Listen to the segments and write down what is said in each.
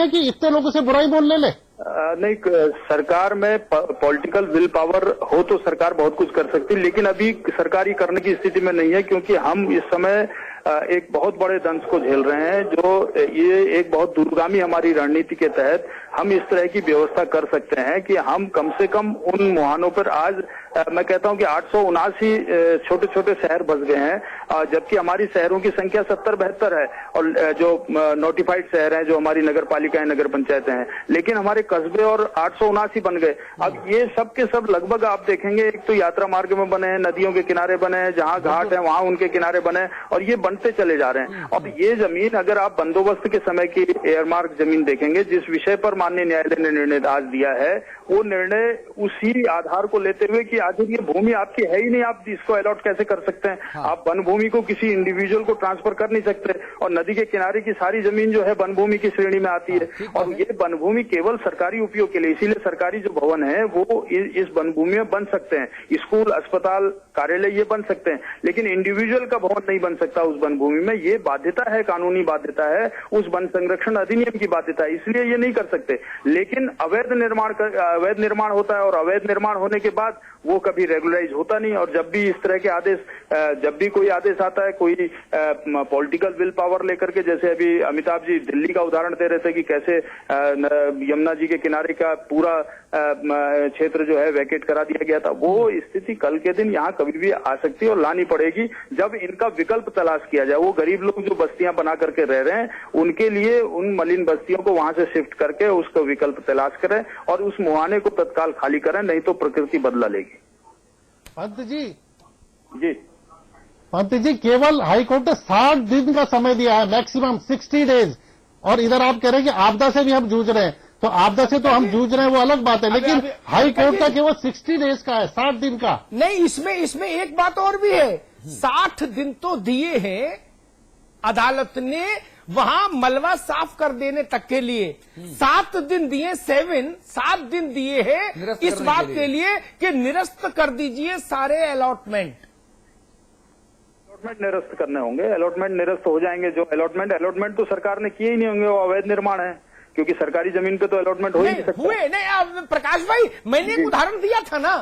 है कि इतने लोगों से बुराई बोलने ले? नहीं, सरकार में पॉलिटिकल विल पावर हो तो सरकार बहुत कुछ कर सकती है, लेकिन अभी सरकार ये करने की स्थिति में नहीं है, क्योंकि हम इस समय एक बहुत बड़े दंश को झेल रहे हैं। जो ये एक बहुत दूरगामी हमारी रणनीति के तहत हम इस तरह की व्यवस्था कर सकते हैं कि हम कम से कम उन मुहानों पर आज मैं कहता हूं कि 879 छोटे छोटे शहर बस गए हैं, जबकि हमारी शहरों की संख्या 70-72 है, और जो नोटिफाइड शहर हैं, जो हमारी नगर पालिकाएं, नगर पंचायतें हैं, लेकिन हमारे कस्बे और 879 बन गए। अब ये सब के सब लगभग आप देखेंगे, एक तो यात्रा मार्ग में बने हैं, नदियों के किनारे बने हैं, जहां घाट है वहां उनके किनारे बने हैं, और ये बनते चले जा रहे हैं। और ये जमीन अगर आप बंदोबस्त के समय की एयरमार्क जमीन देखेंगे, जिस विषय पर माननीय न्यायालय ने निर्णय आज दिया है, वो निर्णय उसी आधार को लेते हुए कि आखिर ये भूमि आपकी है ही नहीं, आप इसको अलॉट कैसे कर सकते हैं? हाँ। आप वन भूमि को किसी इंडिविजुअल को ट्रांसफर कर नहीं सकते, और नदी के किनारे की सारी जमीन जो है वन भूमि की श्रेणी में आती है। और ये वन भूमि केवल सरकारी उपयोग के लिए, इसीलिए सरकारी जो भवन है वो इस वन भूमि में बन सकते हैं, स्कूल, अस्पताल, कार्यालय ये बन सकते हैं, लेकिन इंडिविजुअल का भवन नहीं बन सकता उस वन भूमि में। ये बाध्यता है, कानूनी बाध्यता है, उस वन संरक्षण अधिनियम की बाध्यता है, इसलिए ये नहीं कर सकते। लेकिन अवैध निर्माण होता है, और अवैध निर्माण होने के बाद वो कभी रेगुलराइज होता नहीं। और जब भी इस तरह के आदेश, जब भी कोई आदेश आता है, कोई पॉलिटिकल विल पावर लेकर के, जैसे अभी अमिताभ जी दिल्ली का उदाहरण दे रहे थे कि कैसे यमुना जी के किनारे का पूरा क्षेत्र जो है वैकेट करा दिया गया था, वो स्थिति कल के दिन यहाँ कभी भी आ सकती है और लानी पड़ेगी, जब इनका विकल्प तलाश किया जाए। वो गरीब लोग जो बस्तियां बना करके रह रहे हैं, उनके लिए उन मलिन बस्तियों को वहां से शिफ्ट करके उसका विकल्प तलाश करें और उस मुहाने को तत्काल खाली करें, नहीं तो प्रकृति बदला लेगी। पंत जी जी, पंत जी, केवल हाईकोर्ट ने 60 दिन का समय दिया है, मैक्सिमम 60 डेज, और इधर आप कह रहे हैं कि आपदा से भी हम जूझ रहे हैं। तो आपदा से तो हम जूझ रहे हैं, वो अलग बात है, लेकिन हाई कोर्ट का केवल 60 डेज का है, 60 दिन का नहीं। इसमें एक बात और भी है, 60 दिन तो दिए हैं अदालत ने वहां मलबा साफ कर देने तक के लिए, 7 दिन दिए, 7 दिन दिए हैं इस बात के लिए कि निरस्त कर दीजिए सारे अलॉटमेंट निरस्त करने होंगे। अलॉटमेंट निरस्त हो जाएंगे। जो अलॉटमेंट तो सरकार ने किए ही नहीं होंगे, वो अवैध निर्माण है, क्योंकि सरकारी जमीन पे तो अलॉटमेंट हो ही नहीं सकता। हुए नहीं। प्रकाश भाई, मैंने एक उदाहरण दिया था ना,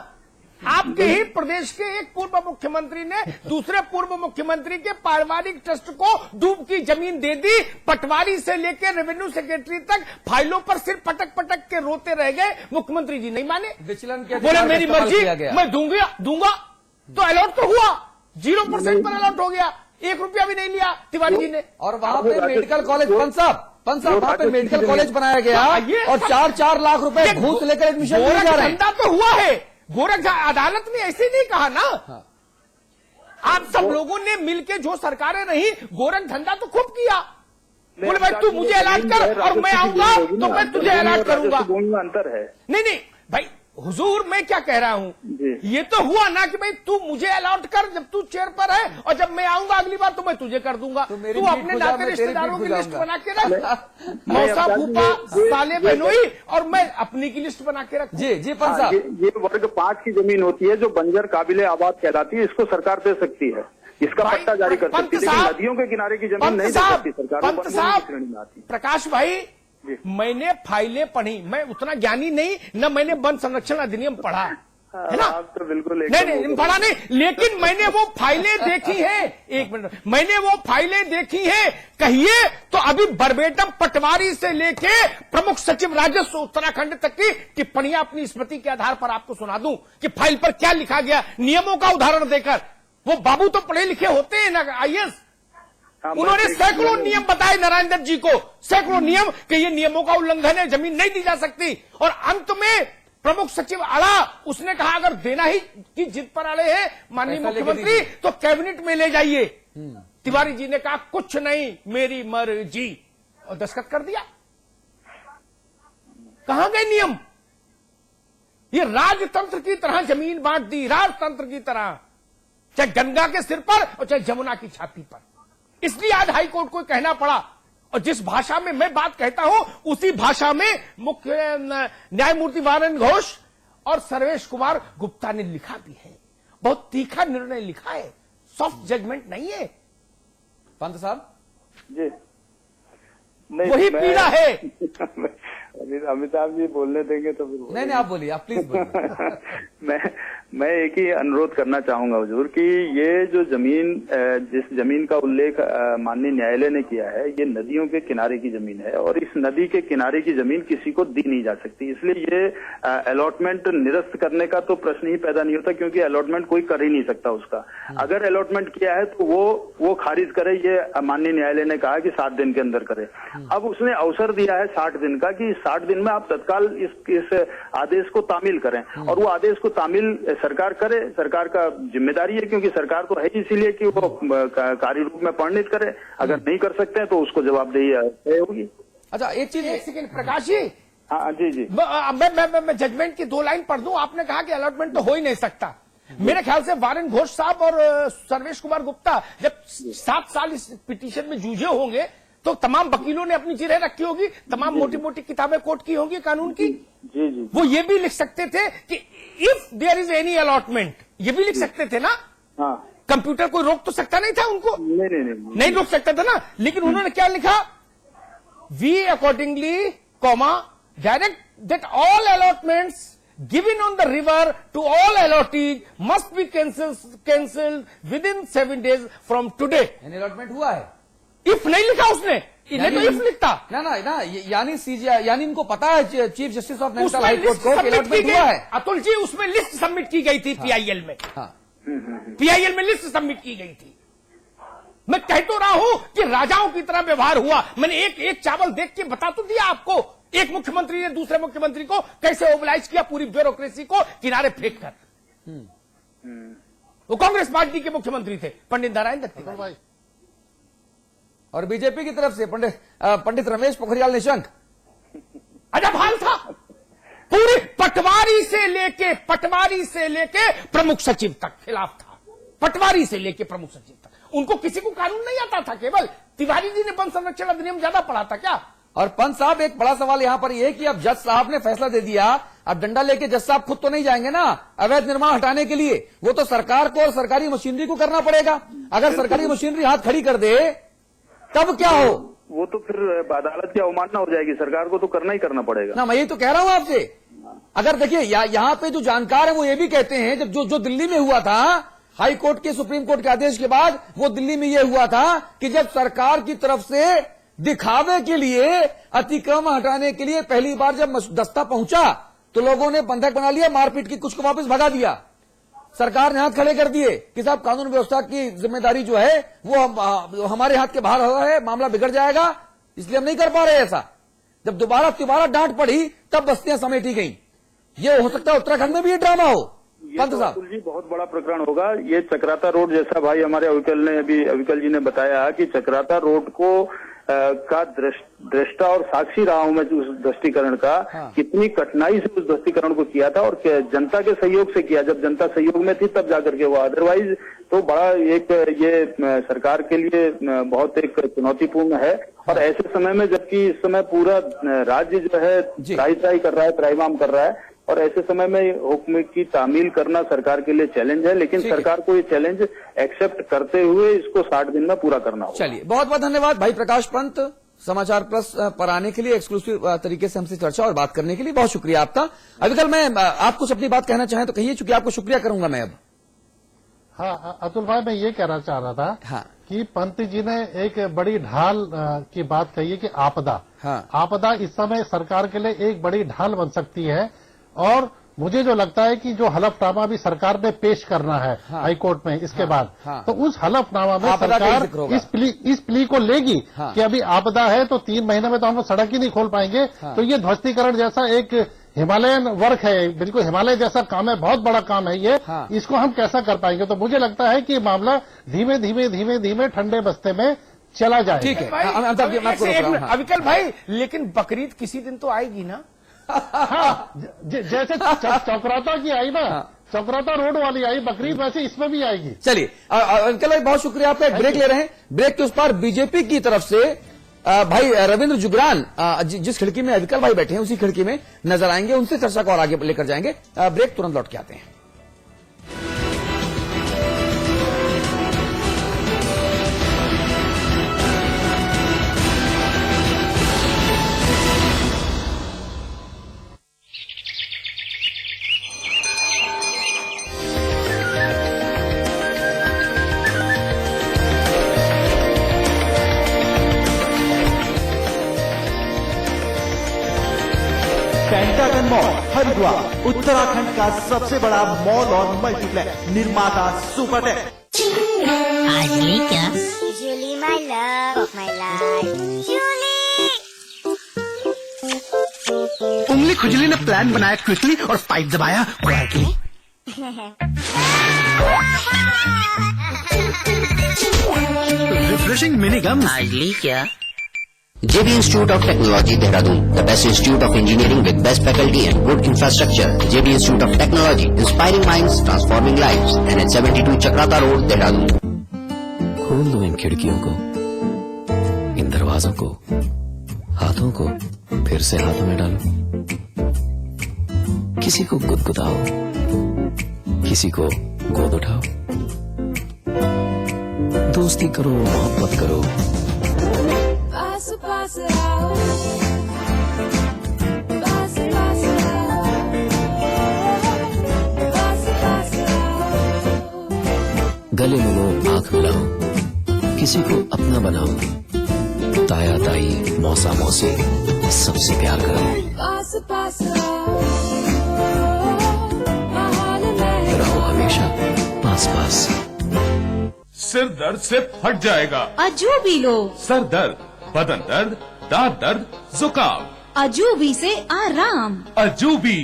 आपके ही प्रदेश के एक पूर्व मुख्यमंत्री ने दूसरे पूर्व मुख्यमंत्री के पारिवारिक ट्रस्ट को डूब की जमीन दे दी, पटवारी से लेकर रेवेन्यू सेक्रेटरी तक फाइलों पर सिर्फ पटक पटक के रोते रह गए, मुख्यमंत्री जी नहीं माने, विचलन के बोले मेरी मर्जी, मैं दूंगा। तो अलॉट तो हुआ, 0% पर अलॉट हो गया, 1 रुपया भी नहीं लिया तिवारी जी ने। और वहां पे मेडिकल कॉलेज, पंत साहब वहां पे मेडिकल कॉलेज बनाया गया और 4-4 लाख रुपए घूस लेकर एडमिशन दिए जा रहे हैं। धंधा तो हुआ है, अदालत ने ऐसे नहीं कहा ना। आप सब लोगों ने मिलके, जो सरकारें रही, गोरख धंधा तो खूब किया। बोले भाई तू मुझे अलॉट कर और मैं आऊंगा तो मैं तुझे अलॉट करूंगा। अंतर है। नहीं भाई हुजूर, मैं क्या कह रहा हूं, ये तो हुआ ना कि भाई तू मुझे अलॉट कर जब तू चेयर पर है, और जब मैं आऊंगा अगली बार तो मैं तुझे कर दूंगा। तू अपने नाते रिश्तेदारों की लिस्ट बना के रख, मौसा फूफा साले बहनोई, और मैं अपनी की लिस्ट बना के रख। जी पंत साहब, ये वर्ग 5 की जमीन होती है जो बंजर काबिले आबाद कहलाती है, इसको सरकार दे सकती है, इसका पट्टा जारी कर सकती है, लेकिन नदियों के किनारे की जमीन नहीं दे सकती सरकार। पंत साहब, प्रकाश भाई, मैंने फाइलें पढ़ी, मैं उतना ज्ञानी नहीं न, मैंने वन संरक्षण अधिनियम पढ़ा है ना, आप तो बिल्कुल नहीं पढ़ा नहीं, लेकिन मैंने वो फाइलें देखी हैं। एक मिनट, मैंने वो फाइलें देखी हैं, कहिए तो अभी बरबेटम पटवारी से लेके प्रमुख सचिव राजस्व उत्तराखंड तक की टिप्पणियां अपनी स्मृति के आधार पर आपको सुना दूं कि फाइल पर क्या लिखा गया, नियमों का उदाहरण देकर। वो बाबू तो पढ़े लिखे होते हैं ना, IAS, उन्होंने सैकड़ों नियम बताए नारायण दत्त जी को, सैकड़ों नियम कि ये नियमों का उल्लंघन है, जमीन नहीं दी जा सकती। और अंत में प्रमुख सचिव अड़ा, उसने कहा अगर देना ही की जिद पर अड़े हैं माननीय मुख्यमंत्री तो कैबिनेट में ले जाइए। तिवारी जी ने कहा कुछ नहीं, मेरी मर्जी, और दस्तखत कर दिया। कहां गए नियम? ये राजतंत्र की तरह जमीन बांट दी, राजतंत्र की तरह, चाहे गंगा के सिर पर और चाहे जमुना की छाती पर। इसलिए आज हाईकोर्ट को कहना पड़ा, और जिस भाषा में मैं बात कहता हूं उसी भाषा में मुख्य न्यायमूर्ति वारन घोष और सर्वेश कुमार गुप्ता ने लिखा भी है। बहुत तीखा निर्णय लिखा है, सॉफ्ट जजमेंट नहीं है। पंत साहब जी, वही पीड़ा है। अमिताभ जी बोलने देंगे तो फिर नहीं नहीं, आप बोलिए, आप प्लीज बोलिए। मैं एक ही अनुरोध करना चाहूंगा हुजूर कि ये जो जिस जमीन का उल्लेख माननीय न्यायालय ने किया है, ये नदियों के किनारे की जमीन है और इस नदी के किनारे की जमीन किसी को दी नहीं जा सकती। इसलिए ये अलॉटमेंट निरस्त करने का तो प्रश्न ही पैदा नहीं होता, क्योंकि अलॉटमेंट कोई कर ही नहीं सकता उसका। अगर अलॉटमेंट किया है तो वो खारिज करे, ये माननीय न्यायालय ने कहा कि 7 दिन के अंदर करे। अब उसने अवसर दिया है 60 दिन का कि 60 दिन में आप तत्काल इस आदेश को तामील करें, और वो आदेश को तामील सरकार करे। सरकार का जिम्मेदारी है, क्योंकि सरकार तो है इसीलिए कि वो कार्य रूप में परिणित करे। अगर नहीं कर सकते हैं तो उसको जवाबदेही होगी। अच्छा, एक चीज, एक सेकंड प्रकाश जी, हाँ जी, मैं जजमेंट की 2 लाइन पढ़ दूं। आपने कहा कि अलॉटमेंट तो हो ही नहीं सकता। मेरे ख्याल से वारेन घोष साहब और सर्वेश कुमार गुप्ता जब 7 साल इस पिटीशन में जूझे होंगे तो तमाम वकीलों ने अपनी जिरह रखी होगी, तमाम मोटी मोटी किताबें कोट की होंगी कानून की। जी, वो ये भी लिख सकते थे कि if there is any allotment, ये भी लिख सकते थे ना। हाँ, कंप्यूटर कोई रोक तो सकता नहीं था उनको, नहीं रोक सकता था ना। लेकिन उन्होंने क्या लिखा, we accordingly direct that all allotments given on the river to all allottees must be cancelled within 7 days from today. Allotment हुआ है? इफ नहीं लिखा उसने, नहीं तो इफ लिखता ना, यानी सीजीआई, यानी इनको पता है chief justice of national high court को अलॉटमेंट हुआ है। अतुल जी, उसमें लिस्ट सबमिट की गई थी पीआईएल में। पीआईएल में लिस्ट सबमिट की गई थी। मैं कह तो रहा हूं कि राजाओं की तरह व्यवहार हुआ। मैंने एक चावल देख के बता तो दिया आपको। एक मुख्यमंत्री ने दूसरे मुख्यमंत्री को कैसे ओबलाइज किया, पूरी ब्यूरोक्रेसी को किनारे फेंक कर। वो कांग्रेस पार्टी के मुख्यमंत्री थे, पंडित नारायण दत्त भाई, और बीजेपी की तरफ से पंडित रमेश पोखरियाल निशंक। अजब हाल था। पूरी पटवारी से लेके प्रमुख सचिव तक खिलाफ था। पटवारी से लेके प्रमुख सचिव तक उनको किसी को कानून नहीं आता था। केवल तिवारी जी ने वन संरक्षण अधिनियम ज्यादा पढ़ा था क्या? और पंत साहब, एक बड़ा सवाल यहां पर यह कि अब जज साहब ने फैसला दे दिया, अब डंडा लेके जज साहब खुद तो नहीं जाएंगे ना अवैध निर्माण हटाने के लिए। वो तो सरकार को और सरकारी मशीनरी को करना पड़ेगा। अगर सरकारी मशीनरी हाथ खड़ी कर दे तब क्या हो? वो तो फिर अदालत की अवमानना हो जाएगी। सरकार को तो करना ही करना पड़ेगा ना। मैं यही तो कह रहा हूं आपसे। अगर देखिए यहाँ पे जो जानकार है वो ये भी कहते हैं, जब जो दिल्ली में हुआ था हाई कोर्ट के, सुप्रीम कोर्ट के आदेश के बाद, वो दिल्ली में ये हुआ था कि जब सरकार की तरफ से दिखावे के लिए, अतिक्रमण हटाने के लिए पहली बार जब दस्ता पहुंचा तो लोगों ने बंधक बना लिया, मारपीट की, कुछ को वापस भगा दिया। सरकार ने हाथ खड़े कर दिए कि साहब कानून व्यवस्था की जिम्मेदारी जो है वो हमारे हाथ के बाहर है, मामला बिगड़ जाएगा, इसलिए हम नहीं कर पा रहे ऐसा। जब दोबारा डांट पड़ी तब बस्तियां समेटी गई। ये हो सकता है उत्तराखंड में भी ये ड्रामा हो। पंत साहब जी, बहुत बड़ा प्रकरण होगा ये। चक्राता रोड, जैसा भाई हमारे अविकल जी ने बताया कि चक्राता रोड को का दृष्टा और साक्षी रहा हूं मैं उस दृष्टिकरण का। हाँ। कितनी कठिनाई से उस दृष्टिकरण को किया था और जनता के सहयोग से किया। जब जनता सहयोग में थी तब जाकर के हुआ, अदरवाइज तो बड़ा एक ये सरकार के लिए बहुत एक चुनौतीपूर्ण है। और ऐसे समय में, जबकि इस समय पूरा राज्य जो है त्राही कर रहा है, त्राहीमाम कर रहा है, और ऐसे समय में हुक्म की तामील करना सरकार के लिए चैलेंज है। लेकिन सरकार को ये चैलेंज एक्सेप्ट करते हुए इसको 60 दिन में पूरा करना होगा। चलिए, बहुत बहुत धन्यवाद भाई प्रकाश पंत, समाचार प्लस पर आने के लिए, एक्सक्लूसिव तरीके से हमसे चर्चा और बात करने के लिए बहुत शुक्रिया आपका। अविकल, मैं आप कुछ अपनी बात कहना चाहें तो कहिए, चूंकि आपको शुक्रिया करूंगा मैं अब। हाँ अतुल भाई, मैं ये कहना चाह रहा था हाँ। कि पंत जी ने एक बड़ी ढाल की बात कही है कि आपदा। हाँ। आपदा इस समय सरकार के लिए एक बड़ी ढाल बन सकती है। और मुझे जो लगता है कि जो हलफनामा अभी सरकार ने पेश करना है हाई कोर्ट में इसके बाद, तो उस हलफनामा में सरकार इस प्ली को लेगी कि अभी आपदा है तो 3 महीने में तो हम सड़क ही नहीं खोल पाएंगे। तो ये ध्वस्तीकरण जैसा एक हिमालयन वर्क है, बिल्कुल हिमालय जैसा काम है, बहुत बड़ा काम है ये। इसको हम कैसा कर पाएंगे? तो मुझे लगता है कि मामला धीमे धीमे ठंडे बस्ते में चला जाए। ठीक है अविकल भाई, लेकिन बकरीद किसी दिन तो आएगी ना? हाँ, जैसे चौकराता की आई ना, चौकराता रोड वाली आई बकरीद, वैसे इसमें भी आएगी। चलिए अंकल भाई, बहुत शुक्रिया आपका। एक ब्रेक ले रहे हैं। ब्रेक के उस पार बीजेपी की तरफ से भाई रविंद्र जुगरान जिस खिड़की में अविकल भाई बैठे हैं उसी खिड़की में नजर आएंगे, उनसे चर्चा को और आगे लेकर जाएंगे। ब्रेक तुरंत लौट के आते हैं। पेंटागन मॉल हरिद्वार, उत्तराखंड का सबसे बड़ा मॉल और मल्टीप्लेक्स निर्माता सुपरटेक। आज ली क्या? Julie, my love of my life. Julie! उंगली खुजली ने प्लान बनाया क्विकली और पाइप दबाया क्वाइटली। रिफ्रेशिंग मिनी गम। आज ली क्या? JB Institute of Technology, Dehradun, the best institute of engineering with best faculty and good infrastructure. JB Institute of Technology, inspiring minds, transforming lives. NH72 Chakrata Road, Dehradun. खोल दो इन खिड़कियों को, इन दरवाजों को, हाथों को फिर से हाथों में डालो। किसी को गुदगुदाओ, किसी को गोद उठाओ, दोस्ती करो, मोहब्बत करो। गले मिलो, आंख मिलाओ, किसी को अपना बनाओ, ताया ताई, मौसा मौसी सबसे प्यार करो। रहो हमेशा पास पास। सिर दर्द से फट जाएगा। अजूबी लो। सर दर्द, बदन दर्द, दांत दर्द, जुकाम, अजूबी से आराम। अजूबी।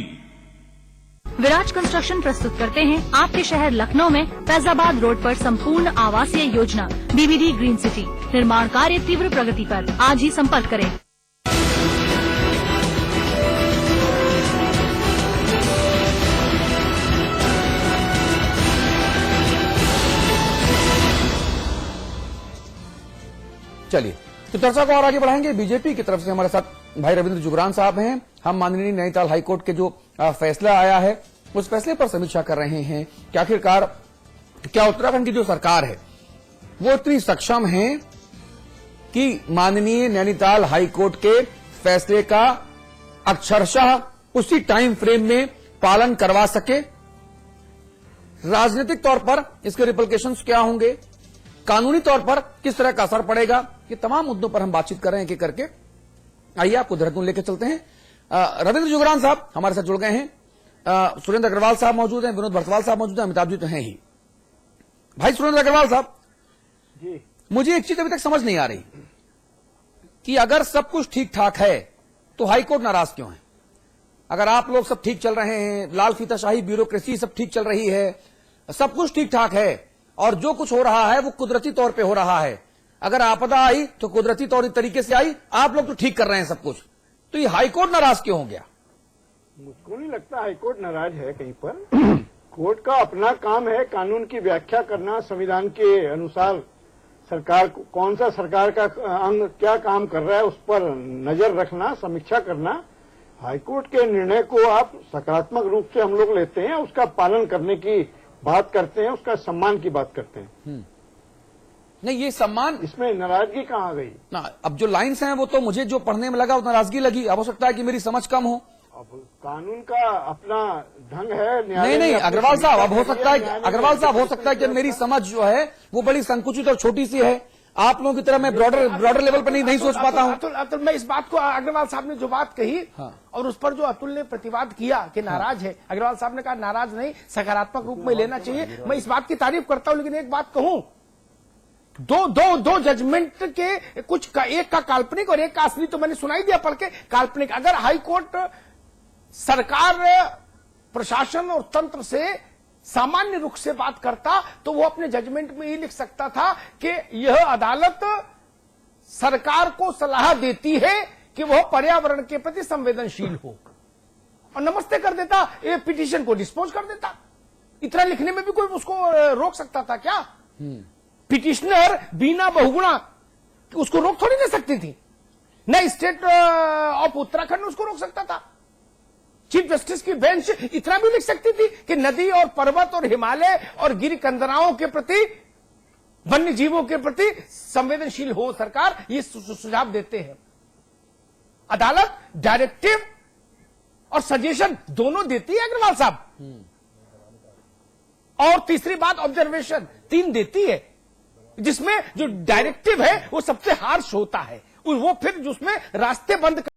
विराज कंस्ट्रक्शन प्रस्तुत करते हैं आपके शहर लखनऊ में फैजाबाद रोड पर संपूर्ण आवासीय योजना BBD ग्रीन सिटी। निर्माण कार्य तीव्र प्रगति पर। आज ही संपर्क करें। चलिए तो चर्चा को और आगे बढ़ाएंगे। बीजेपी की तरफ से हमारे साथ भाई रविंद्र जुगरान साहब हैं। हम माननीय नैनीताल हाईकोर्ट के जो फैसला आया है उस फैसले पर समीक्षा कर रहे हैं कि आखिरकार क्या उत्तराखंड की जो सरकार है वो इतनी सक्षम है कि माननीय नैनीताल हाईकोर्ट के फैसले का अक्षरशः उसी टाइम फ्रेम में पालन करवा सके। राजनीतिक तौर पर इसके रिपलिकेशंस क्या होंगे, कानूनी तौर पर किस तरह का असर पड़ेगा, ये तमाम मुद्दों पर हम बातचीत कर रहे हैं कि करके। आइए आपको देहरादून लेकर चलते हैं। रविंद्र जुगरान साहब हमारे साथ जुड़ गए हैं, सुरेंद्र अग्रवाल साहब मौजूद हैं, विनोद भरतवाल साहब मौजूद हैं, अमिताभ जी तो हैं ही। भाई सुरेंद्र अग्रवाल साहब जी, मुझे एक चीज अभी तक समझ नहीं आ रही कि अगर सब कुछ ठीक ठाक है तो हाईकोर्ट नाराज क्यों है? अगर आप लोग सब ठीक चल रहे हैं, लाल फीताशाही ब्यूरोक्रेसी सब ठीक चल रही है, सब कुछ ठीक ठाक है और जो कुछ हो रहा है वो कुदरती तौर पे हो रहा है, अगर आपदा आई तो कुदरती तरीके से आई, आप लोग तो ठीक कर रहे हैं सब कुछ, तो ये हाईकोर्ट नाराज क्यों हो गया? मुझको नहीं लगता हाईकोर्ट नाराज है कहीं पर। कोर्ट का अपना काम है कानून की व्याख्या करना, संविधान के अनुसार सरकार कौन सा सरकार का अंग क्या काम कर रहा है उस पर नजर रखना, समीक्षा करना। हाईकोर्ट के निर्णय को आप सकारात्मक रूप से हम लोग लेते हैं, उसका पालन करने की बात करते हैं, उसका सम्मान की बात करते हैं। नहीं, ये सम्मान, इसमें नाराजगी कहाँ आ गई ना? अब जो लाइन्स हैं वो तो मुझे जो पढ़ने में लगा वो नाराजगी लगी। अब हो सकता है कि मेरी समझ कम हो। अब कानून का अपना ढंग है। नहीं अग्रवाल साहब, अब हो सकता है अग्रवाल साहब हो सकता है कि मेरी समझ जो है वो बड़ी संकुचित और छोटी सी है। आप लोगों की तरह मैं ब्रॉडर लेवल पर नहीं सोच पाता हूँ। अतुल, मैं इस बात को, अग्रवाल साहब ने जो बात कही और उस पर जो अतुल ने प्रतिवाद किया कि नाराज है, अग्रवाल साहब ने कहा नाराज नहीं, सकारात्मक रूप में लेना चाहिए। मैं इस बात की तारीफ करता हूं, लेकिन एक बात कहूं, दो जजमेंट के कुछ का, एक का काल्पनिक और एक का असली, तो मैंने सुनाई दिया पढ़ के काल्पनिक। अगर हाईकोर्ट सरकार, प्रशासन और तंत्र से सामान्य रुख से बात करता तो वो अपने जजमेंट में ये लिख सकता था कि यह अदालत सरकार को सलाह देती है कि वह पर्यावरण के प्रति संवेदनशील हो, और नमस्ते कर देता, ये पिटीशन को डिस्पोज कर देता। इतना लिखने में भी कोई उसको रोक सकता था क्या? पिटिशनर बीना बहुगुणा उसको रोक थोड़ी दे सकती थी, न स्टेट ऑफ उत्तराखंड उसको रोक सकता था। चीफ जस्टिस की बेंच इतना भी लिख सकती थी कि नदी और पर्वत और हिमालय और गिर कंदराओं के प्रति, वन्य जीवों के प्रति संवेदनशील हो सरकार, ये सुझाव देते हैं। अदालत डायरेक्टिव और सजेशन दोनों देती है अग्रवाल साहब, और तीसरी बात ऑब्जर्वेशन 3 देती है, जिसमें जो डायरेक्टिव है वो सबसे हार्श होता है, वो फिर उसमें रास्ते बंद